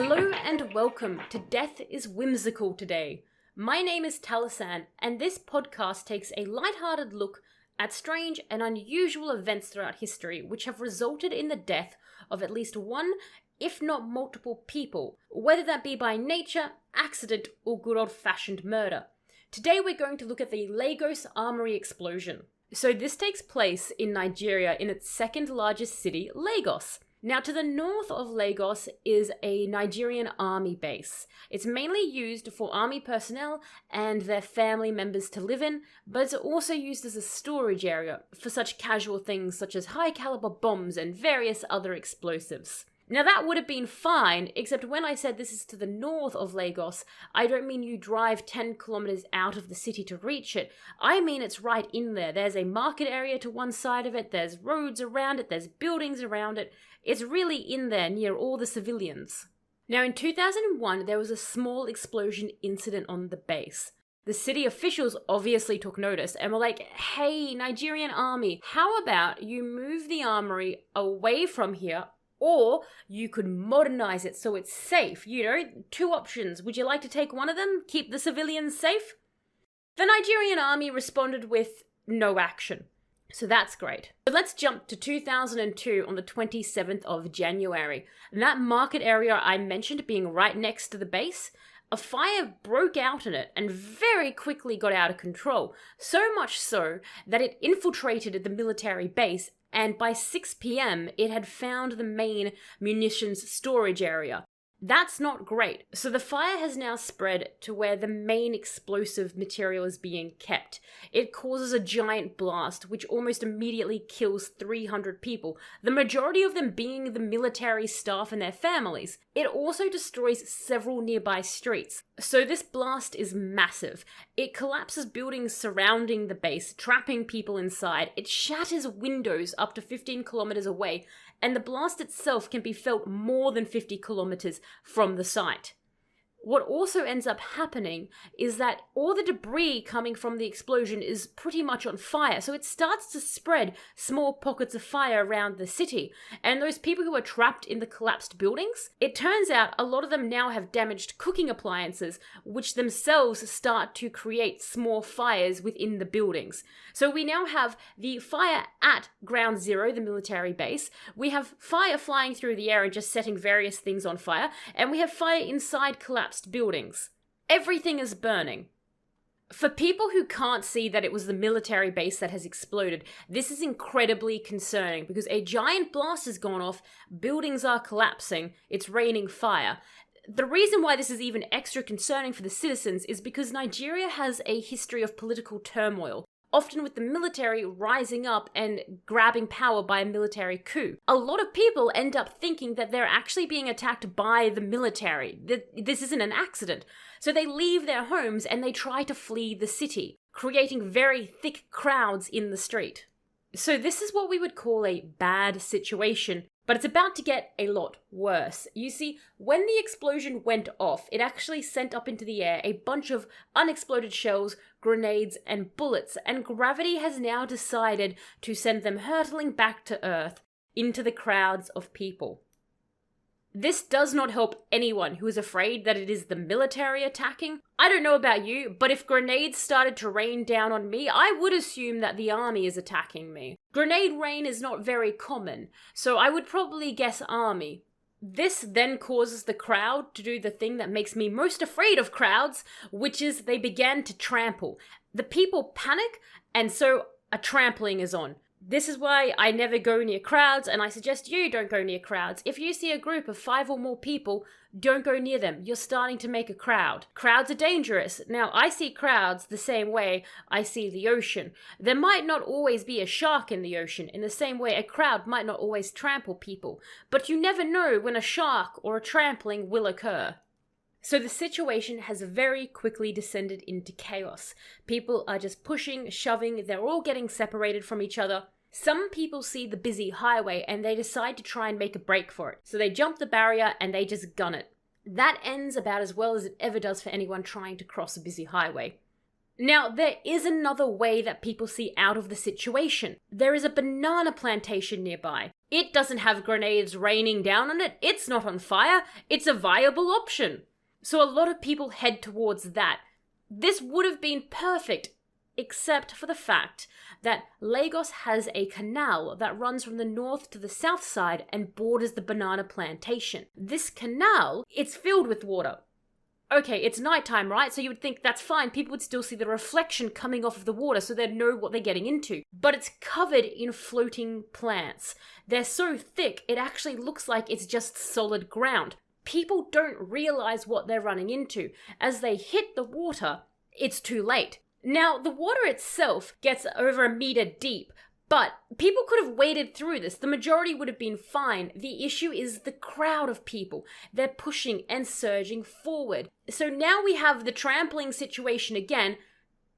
Hello and welcome to Death is Whimsical today. My name is Talasan, and this podcast takes a lighthearted look at strange and unusual events throughout history which have resulted in the death of at least one, if not multiple people, whether that be by nature, accident, or good old-fashioned murder. Today we're going to look at the Lagos Armory Explosion. So this takes place in Nigeria in its second largest city, Lagos. Now, to the north of Lagos is a Nigerian army base. It's mainly used for army personnel and their family members to live in, but it's also used as a storage area for such casual things such as high-caliber bombs and various other explosives. Now, that would have been fine, except when I said this is to the north of Lagos, I don't mean you drive 10 kilometers out of the city to reach it. I mean it's right in there. There's a market area to one side of it, there's roads around it, there's buildings around it. It's really in there near all the civilians. Now, in 2001, there was a small explosion incident on the base. The city officials obviously took notice and were like, hey, Nigerian army, how about you move the armory away from here, or you could modernize it so it's safe. You know, two options. Would you like to take one of them? Keep the civilians safe? The Nigerian army responded with no action. So that's great. But let's jump to 2002 on the 27th of January. And that market area I mentioned being right next to the base, a fire broke out in it and very quickly got out of control. So much so that it infiltrated the military base, and by 6 p.m. it had found the main munitions storage area. That's not great. So the fire has now spread to where the main explosive material is being kept. It causes a giant blast, which almost immediately kills 300 people, the majority of them being the military staff and their families. It also destroys several nearby streets. So this blast is massive. It collapses buildings surrounding the base, trapping people inside. It shatters windows up to 15 kilometers away, and the blast itself can be felt more than 50 kilometers from the site. What also ends up happening is that all the debris coming from the explosion is pretty much on fire, so it starts to spread small pockets of fire around the city. And those people who are trapped in the collapsed buildings, it turns out a lot of them now have damaged cooking appliances, which themselves start to create small fires within the buildings. So we now have the fire at Ground Zero, the military base. We have fire flying through the air and just setting various things on fire, and we have fire inside collapsed buildings. Everything is burning. For people who can't see that it was the military base that has exploded, this is incredibly concerning because a giant blast has gone off, buildings are collapsing, it's raining fire. The reason why this is even extra concerning for the citizens is because Nigeria has a history of political turmoil, often with the military rising up and grabbing power by a military coup. A lot of people end up thinking that they're actually being attacked by the military, that this isn't an accident. So they leave their homes and they try to flee the city, creating very thick crowds in the street. So this is what we would call a bad situation, but it's about to get a lot worse. You see, when the explosion went off, it actually sent up into the air a bunch of unexploded shells, grenades, and bullets, and gravity has now decided to send them hurtling back to Earth into the crowds of people. This does not help anyone who is afraid that it is the military attacking. I don't know about you, but if grenades started to rain down on me, I would assume that the army is attacking me. Grenade rain is not very common, so I would probably guess army. This then causes the crowd to do the thing that makes me most afraid of crowds, which is they began to trample. The people panic, and so a trampling is on. This is why I never go near crowds, and I suggest you don't go near crowds. If you see a group of 5 or more people, don't go near them. You're starting to make a crowd. Crowds are dangerous. Now, I see crowds the same way I see the ocean. There might not always be a shark in the ocean, in the same way a crowd might not always trample people. But you never know when a shark or a trampling will occur. So the situation has very quickly descended into chaos. People are just pushing, shoving, they're all getting separated from each other. Some people see the busy highway and they decide to try and make a break for it. So they jump the barrier and they just gun it. That ends about as well as it ever does for anyone trying to cross a busy highway. Now, there is another way that people see out of the situation. There is a banana plantation nearby. It doesn't have grenades raining down on it, it's not on fire, it's a viable option. So a lot of people head towards that. This would have been perfect, except for the fact that Lagos has a canal that runs from the north to the south side and borders the banana plantation. This canal, it's filled with water. Okay, it's nighttime, right? So you would think that's fine. People would still see the reflection coming off of the water so they'd know what they're getting into. But it's covered in floating plants. They're so thick, it actually looks like it's just solid ground. People don't realize what they're running into. As they hit the water, it's too late. Now, the water itself gets over a meter deep, but people could have waded through this. The majority would have been fine. The issue is the crowd of people. They're pushing and surging forward. So now we have the trampling situation again,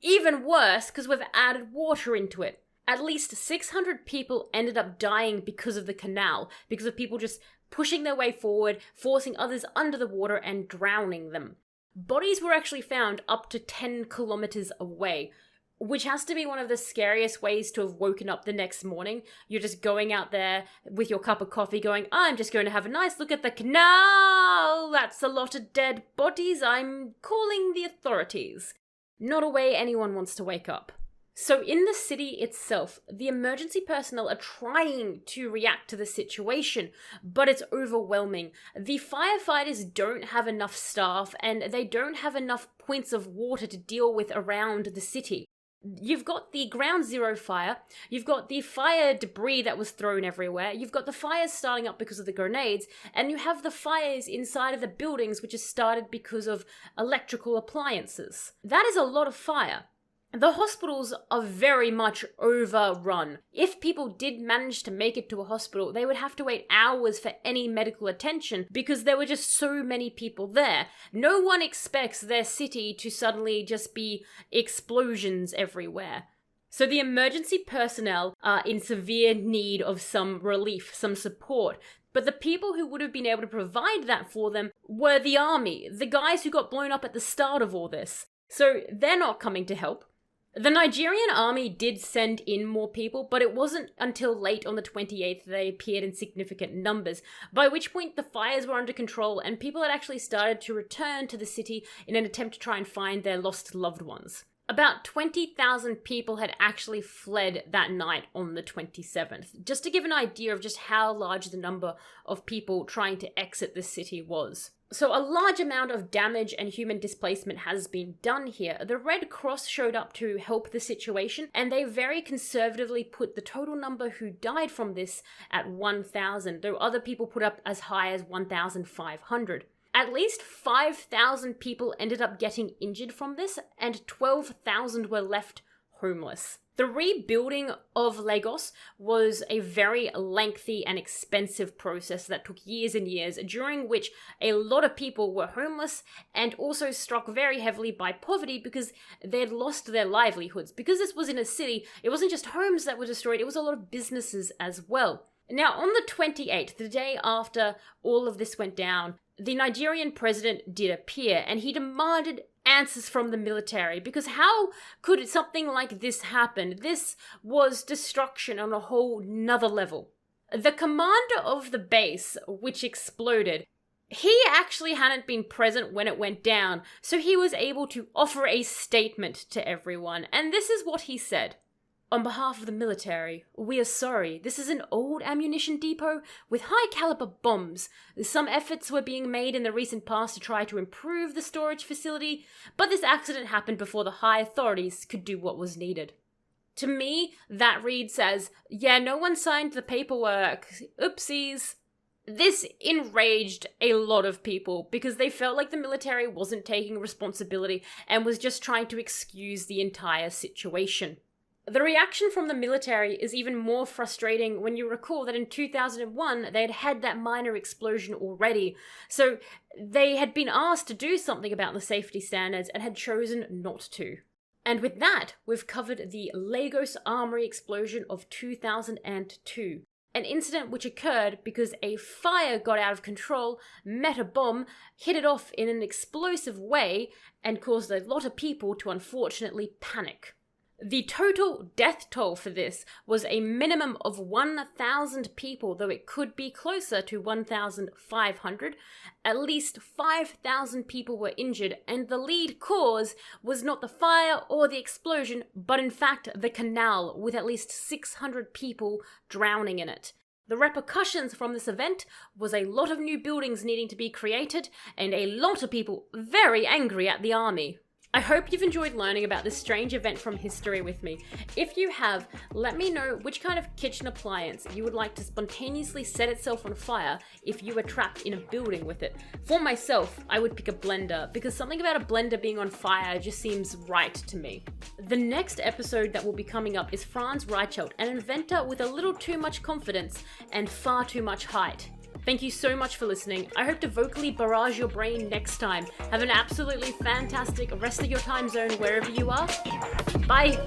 even worse because we've added water into it. At least 600 people ended up dying because of the canal, because of people just pushing their way forward, forcing others under the water and drowning them. Bodies were actually found up to 10 kilometers away, which has to be one of the scariest ways to have woken up the next morning. You're just going out there with your cup of coffee going, I'm just going to have a nice look at the canal. That's a lot of dead bodies. I'm calling the authorities. Not a way anyone wants to wake up. So in the city itself, the emergency personnel are trying to react to the situation, but it's overwhelming. The firefighters don't have enough staff and they don't have enough points of water to deal with around the city. You've got the ground zero fire, you've got the fire debris that was thrown everywhere, you've got the fires starting up because of the grenades, and you have the fires inside of the buildings which is started because of electrical appliances. That is a lot of fire. The hospitals are very much overrun. If people did manage to make it to a hospital, they would have to wait hours for any medical attention because there were just so many people there. No one expects their city to suddenly just be explosions everywhere. So the emergency personnel are in severe need of some relief, some support. But the people who would have been able to provide that for them were the army, the guys who got blown up at the start of all this. So they're not coming to help. The Nigerian army did send in more people, but it wasn't until late on the 28th they appeared in significant numbers, by which point the fires were under control and people had actually started to return to the city in an attempt to try and find their lost loved ones. About 20,000 people had actually fled that night on the 27th, just to give an idea of just how large the number of people trying to exit the city was. So a large amount of damage and human displacement has been done here. The Red Cross showed up to help the situation, and they very conservatively put the total number who died from this at 1,000, though other people put up as high as 1,500. At least 5,000 people ended up getting injured from this, and 12,000 were left homeless. The rebuilding of Lagos was a very lengthy and expensive process that took years and years, during which a lot of people were homeless and also struck very heavily by poverty because they had lost their livelihoods. Because this was in a city, it wasn't just homes that were destroyed, it was a lot of businesses as well. Now, on the 28th, the day after all of this went down, the Nigerian president did appear, and he demanded answers from the military, because how could something like this happen? This was destruction on a whole nother level. The commander of the base, which exploded, he actually hadn't been present when it went down, so he was able to offer a statement to everyone, and this is what he said. On behalf of the military, we are sorry. This is an old ammunition depot with high-caliber bombs. Some efforts were being made in the recent past to try to improve the storage facility, but this accident happened before the high authorities could do what was needed. To me, that reads as, yeah, no one signed the paperwork. Oopsies. This enraged a lot of people because they felt like the military wasn't taking responsibility and was just trying to excuse the entire situation. The reaction from the military is even more frustrating when you recall that in 2001 they had had that minor explosion already, so they had been asked to do something about the safety standards and had chosen not to. And with that, we've covered the Lagos Armory Explosion of 2002. an incident which occurred because a fire got out of control, met a bomb, hit it off in an explosive way, and caused a lot of people to unfortunately panic. The total death toll for this was a minimum of 1,000 people, though it could be closer to 1,500. At least 5,000 people were injured, and the lead cause was not the fire or the explosion, but in fact the canal, with at least 600 people drowning in it. The repercussions from this event was a lot of new buildings needing to be created, and a lot of people very angry at the army. I hope you've enjoyed learning about this strange event from history with me. If you have, let me know which kind of kitchen appliance you would like to spontaneously set itself on fire if you were trapped in a building with it. For myself, I would pick a blender, because something about a blender being on fire just seems right to me. The next episode that will be coming up is Franz Reichelt, an inventor with a little too much confidence and far too much height. Thank you so much for listening. I hope to vocally barrage your brain next time. Have an absolutely fantastic rest of your time zone wherever you are. Bye!